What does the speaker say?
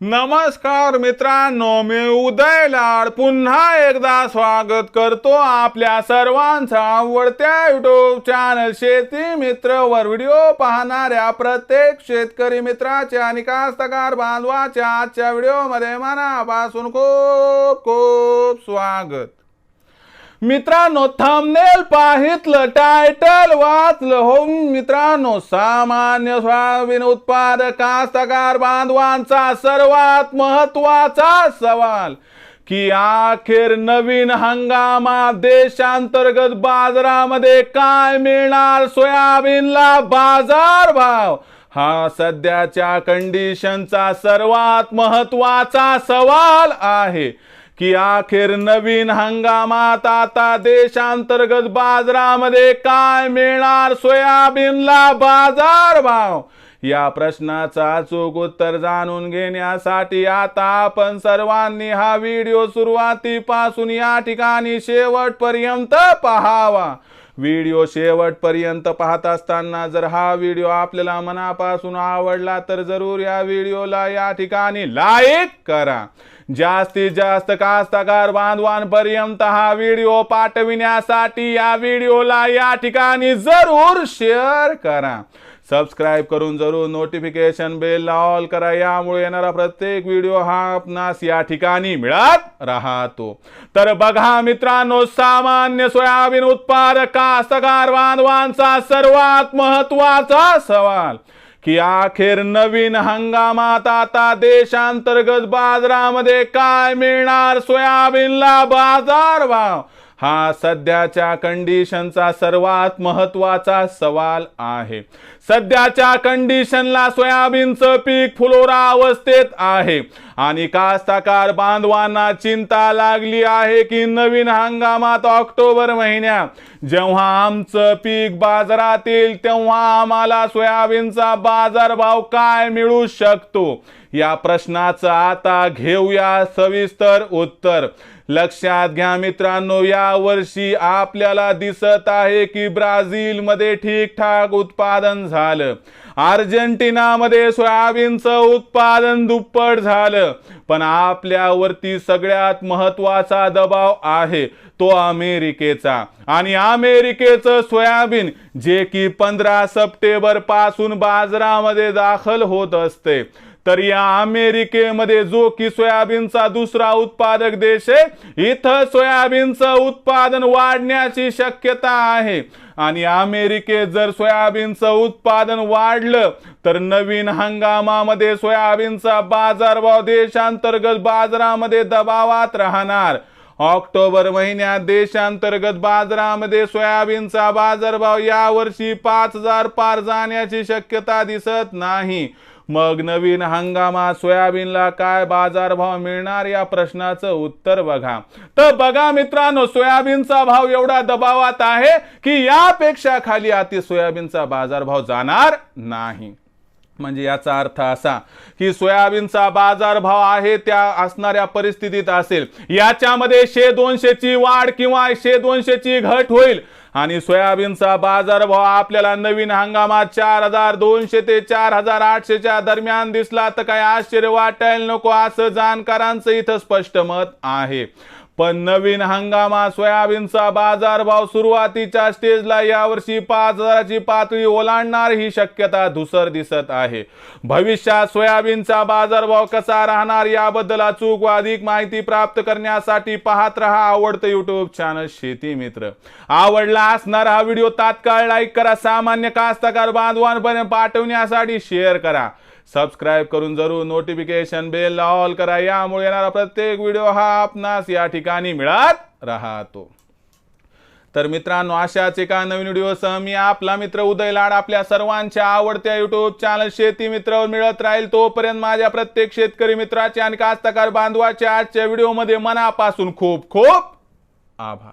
नमस्कार मित्रांनो, मी उदय लाड पुन्हा एकदा स्वागत करतो आपल्या सर्वांचा आवडत्या युट्यूब चॅनल शेती मित्र वर व्हिडिओ पाहणाऱ्या प्रत्येक शेतकरी मित्राच्या आणि कास्तकार बांधवाच्या आजच्या व्हिडिओमध्ये मनापासून खूप खूप स्वागत। मित्रांनो, थंबनेल पाहितलं, टायटल वाचलं हो मित्रांनो, सामान्य सोयाबीन उत्पादक कास्तकार बांधवांचा सर्वात महत्त्वाचा सवाल की अखेर नवीन हंगामात देशांतर्गत बाजारामध्ये काय मिळणार सोयाबीनला बाजारभाव, हा सध्याच्या कंडिशनचा सर्वात महत्त्वाचा सवाल आहे की अखेर नवीन हंगामात आता देशांतर्गत बाजारामध्ये काय मिळणार सोयाबीनला बाजारभाव। या प्रश्नाचा अचूक उत्तर जाणून घेण्यासाठी आता आपण सर्वांनी हा व्हिडिओ सुरुवातीपासून या ठिकाणी शेवटपर्यंत पाहावा। व्हिडिओ शेवटपर्यंत पाहत असताना जर हा व्हिडिओ आपल्याला मनापासून आवडला तर जरूर या व्हिडिओला या ठिकाणी लाईक करा। जास्तीत जास्त कास्तकार बांधवांपर्यंत हा व्हिडिओ पाठविण्यासाठी या व्हिडिओला या ठिकाणी जरूर शेअर करा। सबस्क्राइब करून जरूर नोटिफिकेशन बेल ऑल करा, यामुळे येणारा प्रत्येक व्हिडिओ हा आपणास या ठिकाणी मिळत राहतो। तर बघा मित्रांनो, सामान्य सोयाबीन उत्पादक कास्तकार बांधवांचा सर्वात महत्त्वाचा सवाल की अखेर नवीन हंगामात आता देशांतर्गत बाजारामध्ये काय मिळणार सोयाबीनला बाजारभाव, हा सध्याच्या कंडिशनचा सर्वात महत्त्वाचा सवाल आहे। सध्याच्या कंडिशनला सोयाबीनचं पीक फुलोरा अवस्थेत आहे आणि कास्तकार बांधवांना चिंता लागली आहे की नवीन हंगामात ऑक्टोबर महिन्यात जेव्हा आमचं पीक बाजारात येईल तेव्हा आम्हाला सोयाबीनचा बाजारभाव काय मिळू शकतो। या प्रश्नाचं आता घेऊया सविस्तर उत्तर। लक्षात घ्या मित्रांनो, या वर्षी आपल्याला दिसत आहे की ब्राझील मध्ये ठीकठाक उत्पादन झालं, अर्जेंटिनामध्ये सोयाबीनचं उत्पादन दुप्पट झालं, पण आपल्यावरती सगळ्यात महत्त्वाचा दबाव आहे तो अमेरिकेचा। आणि अमेरिकेचं सोयाबीन जे की 15 सप्टेंबर पासून बाजारामध्ये दाखल होत असते, तर या अमेरिकेमध्ये जो की सोयाबीनचा दुसरा उत्पादक देश आहे, इथं सोयाबीनचं उत्पादन वाढण्याची शक्यता आहे। आणि अमेरिकेत जर सोयाबीनचं उत्पादन वाढलं तर नवीन हंगामामध्ये सोयाबीनचा बाजारभाव देशांतर्गत बाजारामध्ये दबावात राहणार। ऑक्टोबर महिन्यात देशांतर्गत बाजारामध्ये सोयाबीनचा बाजारभाव यावर्षी 5000 पार जाण्याची शक्यता दिसत नाही। मग नवीन हंगामात सोयाबीनला काय बाजारभाव मिळणार, या प्रश्नाचं उत्तर बघा। तर बघा मित्रांनो, सोयाबीनचा भाव एवढा दबावात आहे की यापेक्षा खाली आती सोयाबीनचा बाजारभाव जाणार नाही। म्हणजे याचा अर्थ असा की सोयाबीनचा बाजारभाव आहे त्या असणाऱ्या परिस्थितीत असेल, याच्यामध्ये 100-200 ची वाढ किंवा 100-200 ची घट होईल आणि सोयाबीनचा बाजारभाव आपल्याला नवीन हंगामात 4200 ते 4800 च्या दरम्यान दिसला तर काय आश्चर्य वाटायला नको, असं जाणकारांचं इथं स्पष्ट मत आहे। पण नवीन हंगामात सोयाबीनचा बाजारभाव सुरुवातीच्या स्टेजला यावर्षी 5000 ची पातळी ओलांडणार ही शक्यता धुसर दिसत आहे। भविष्यात सोयाबीनचा बाजारभाव कसा राहणार याबद्दल अचूक व अधिक माहिती प्राप्त करण्यासाठी पाहत रहा आवडतं युट्यूब चॅनल शेती मित्र। आवडला असणार हा व्हिडिओ तात्काळ लाईक करा, सामान्य कास्तकार बांधवांपर्यंत पाठवण्यासाठी शेअर करा, सबस्क्राइब करून जरूर नोटिफिकेशन बेल ऑल करा, यामुळे येणारा प्रत्येक व्हिडिओ हा आपणास या ठिकाणी मिळत राहतो। तर मित्रांनो, अशाच एका नवीन व्हिडिओसह मी आपला मित्र उदय लाड आपल्या सर्वांच्या आवडत्या युट्यूब चॅनल शेती मित्रावर मिळत राहील। तोपर्यंत माझ्या प्रत्येक शेतकरी मित्राचे आणि कास्तकार बांधवाच्या आजच्या व्हिडिओमध्ये मनापासून खूप खूप आभार।